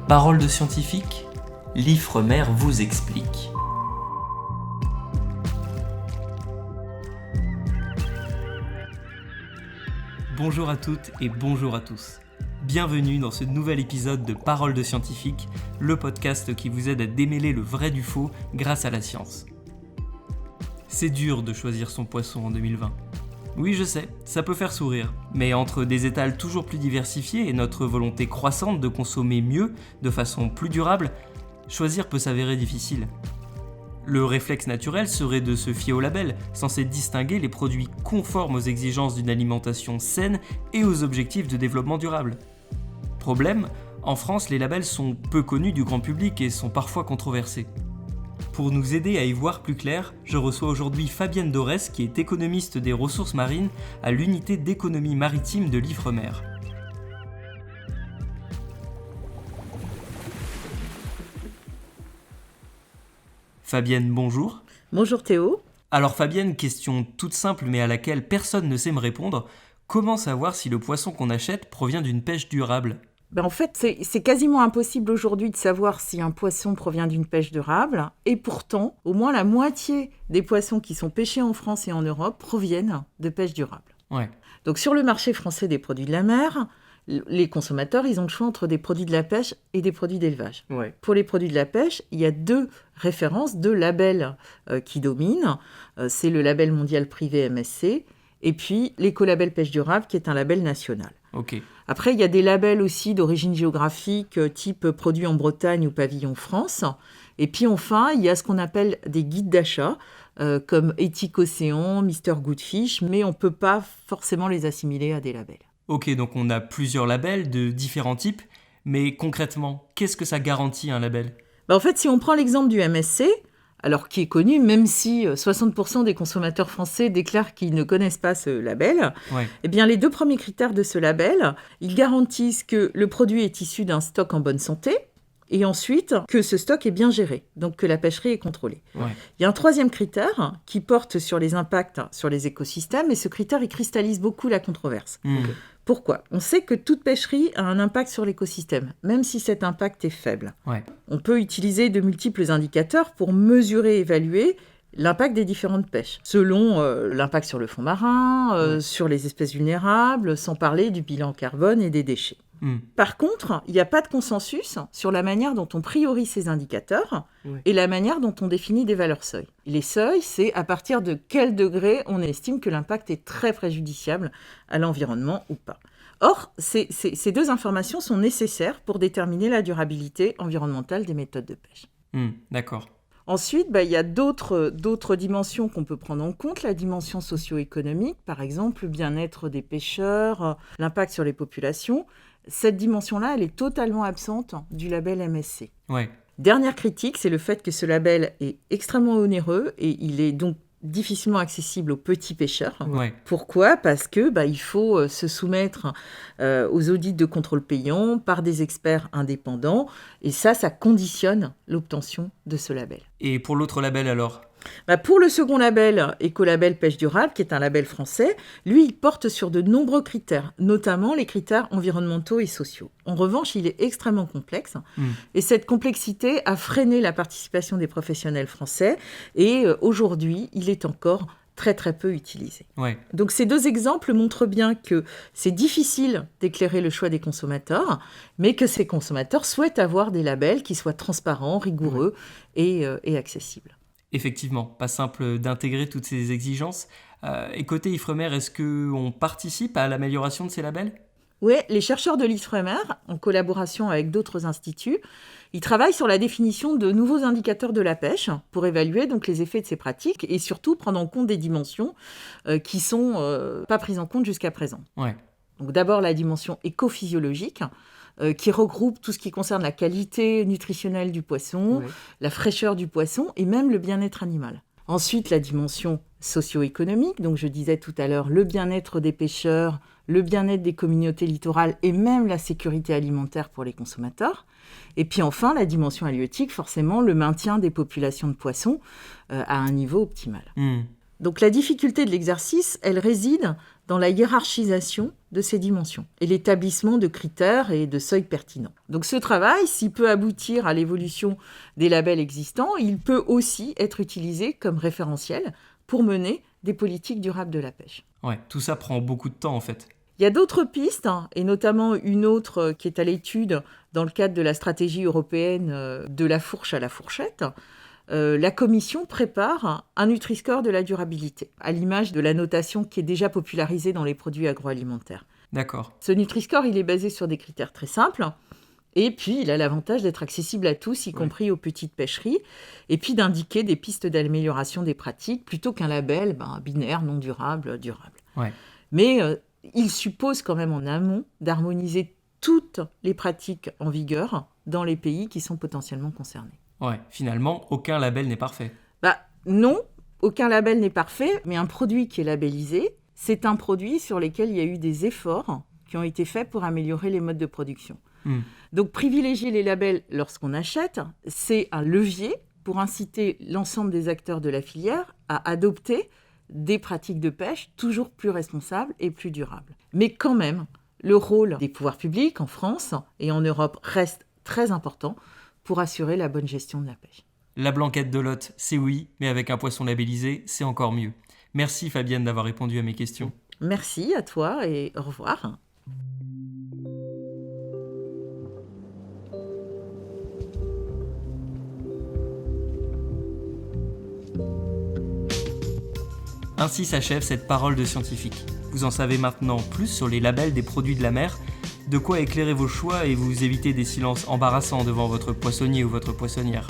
Parole de scientifique, l'Ifremer vous explique. Bonjour à toutes et bonjour à tous. Bienvenue dans ce nouvel épisode de Parole de scientifique, le podcast qui vous aide à démêler le vrai du faux grâce à la science. C'est dur de choisir son poisson en 2020. Oui, je sais, ça peut faire sourire, mais entre des étals toujours plus diversifiés et notre volonté croissante de consommer mieux, de façon plus durable, choisir peut s'avérer difficile. Le réflexe naturel serait de se fier au label, censé distinguer les produits conformes aux exigences d'une alimentation saine et aux objectifs de développement durable. Problème, en France, les labels sont peu connus du grand public et sont parfois controversés. Pour nous aider à y voir plus clair, je reçois aujourd'hui Fabienne Dorès, qui est économiste des ressources marines à l'unité d'économie maritime de l'Ifremer. Fabienne, bonjour. Bonjour Théo. Alors Fabienne, question toute simple mais à laquelle personne ne sait me répondre, comment savoir si le poisson qu'on achète provient d'une pêche durable ? En fait, c'est quasiment impossible aujourd'hui de savoir si un poisson provient d'une pêche durable. Et pourtant, au moins la moitié des poissons qui sont pêchés en France et en Europe proviennent de pêche durable. Ouais. Donc sur le marché français des produits de la mer, les consommateurs, ils ont le choix entre des produits de la pêche et des produits d'élevage. Ouais. Pour les produits de la pêche, il y a deux références, deux labels qui dominent. C'est le label mondial privé MSC et puis l'écolabel pêche durable qui est un label national. Ok. Après, il y a des labels aussi d'origine géographique, type produit en Bretagne ou pavillon France. Et puis enfin, il y a ce qu'on appelle des guides d'achat, comme Éthique Océan, Mister Goodfish, mais on ne peut pas forcément les assimiler à des labels. Ok, donc on a plusieurs labels de différents types, mais concrètement, qu'est-ce que ça garantit un label ? En fait, si on prend l'exemple du MSC, alors qui est connu, même si 60% des consommateurs français déclarent qu'ils ne connaissent pas ce label, eh bien, les deux premiers critères de ce label, ils garantissent que le produit est issu d'un stock en bonne santé, et ensuite que ce stock est bien géré, donc que la pêcherie est contrôlée. Il y a un troisième critère qui porte sur les impacts sur les écosystèmes, et ce critère, il cristallise beaucoup la controverse. Pourquoi ? On sait que toute pêcherie a un impact sur l'écosystème, même si cet impact est faible. On peut utiliser de multiples indicateurs pour mesurer et évaluer l'impact des différentes pêches, selon l'impact sur le fond marin, sur les espèces vulnérables, sans parler du bilan carbone et des déchets. Par contre, il n'y a pas de consensus sur la manière dont on priorise ces indicateurs et la manière dont on définit des valeurs seuils. Les seuils, c'est à partir de quel degré on estime que l'impact est très préjudiciable à l'environnement ou pas. Or, ces deux informations sont nécessaires pour déterminer la durabilité environnementale des méthodes de pêche. D'accord. Ensuite, il y a d'autres dimensions qu'on peut prendre en compte, la dimension socio-économique, par exemple, le bien-être des pêcheurs, l'impact sur les populations. Cette dimension-là, elle est totalement absente du label MSC. Dernière critique, c'est le fait que ce label est extrêmement onéreux et il est donc difficilement accessible aux petits pêcheurs. Pourquoi ? Parce que il faut se soumettre aux audits de contrôle payant par des experts indépendants et ça conditionne l'obtention de ce label. Et pour l'autre label alors ? Pour le second label, Écolabel Pêche Durable, qui est un label français, lui, il porte sur de nombreux critères, notamment les critères environnementaux et sociaux. En revanche, il est extrêmement complexe et cette complexité a freiné la participation des professionnels français et aujourd'hui, il est encore très très peu utilisé. Donc ces deux exemples montrent bien que c'est difficile d'éclairer le choix des consommateurs, mais que ces consommateurs souhaitent avoir des labels qui soient transparents, rigoureux et accessibles. Effectivement, pas simple d'intégrer toutes ces exigences. Et côté Ifremer, est-ce qu'on participe à l'amélioration de ces labels ? Oui, les chercheurs de l'Ifremer, en collaboration avec d'autres instituts, ils travaillent sur la définition de nouveaux indicateurs de la pêche pour évaluer donc les effets de ces pratiques et surtout prendre en compte des dimensions qui ne sont pas prises en compte jusqu'à présent. Donc d'abord la dimension écophysiologique, qui regroupe tout ce qui concerne la qualité nutritionnelle du poisson, la fraîcheur du poisson et même le bien-être animal. Ensuite, la dimension socio-économique, donc je disais tout à l'heure, le bien-être des pêcheurs, le bien-être des communautés littorales et même la sécurité alimentaire pour les consommateurs. Et puis enfin, la dimension halieutique, forcément, le maintien des populations de poissons à un niveau optimal. Donc la difficulté de l'exercice, elle réside dans la hiérarchisation de ces dimensions et l'établissement de critères et de seuils pertinents. Donc ce travail, s'il peut aboutir à l'évolution des labels existants, il peut aussi être utilisé comme référentiel pour mener des politiques durables de la pêche. Ouais, tout ça prend beaucoup de temps en fait. Il y a d'autres pistes, et notamment une autre qui est à l'étude dans le cadre de la stratégie européenne de la fourche à la fourchette. La Commission prépare un Nutri-Score de la durabilité, à l'image de la notation qui est déjà popularisée dans les produits agroalimentaires. D'accord. Ce Nutri-Score, il est basé sur des critères très simples, et puis il a l'avantage d'être accessible à tous, y compris aux petites pêcheries, et puis d'indiquer des pistes d'amélioration des pratiques, plutôt qu'un label binaire, non durable, durable. Ouais. Mais il suppose quand même en amont d'harmoniser toutes les pratiques en vigueur dans les pays qui sont potentiellement concernés. Ouais, finalement, aucun label n'est parfait. Non, aucun label n'est parfait, mais un produit qui est labellisé, c'est un produit sur lequel il y a eu des efforts qui ont été faits pour améliorer les modes de production. Donc privilégier les labels lorsqu'on achète, c'est un levier pour inciter l'ensemble des acteurs de la filière à adopter des pratiques de pêche toujours plus responsables et plus durables. Mais quand même, le rôle des pouvoirs publics en France et en Europe reste très important pour assurer la bonne gestion de la pêche. La blanquette de Lot, c'est oui, mais avec un poisson labellisé, c'est encore mieux. Merci Fabienne d'avoir répondu à mes questions. Merci à toi et au revoir. Ainsi s'achève cette parole de scientifique. Vous en savez maintenant plus sur les labels des produits de la mer, de quoi éclairer vos choix et vous éviter des silences embarrassants devant votre poissonnier ou votre poissonnière.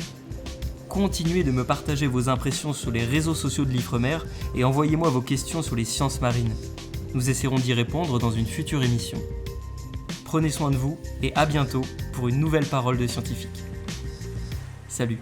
Continuez de me partager vos impressions sur les réseaux sociaux de l'Ifremer et envoyez-moi vos questions sur les sciences marines. Nous essaierons d'y répondre dans une future émission. Prenez soin de vous et à bientôt pour une nouvelle parole de scientifique. Salut.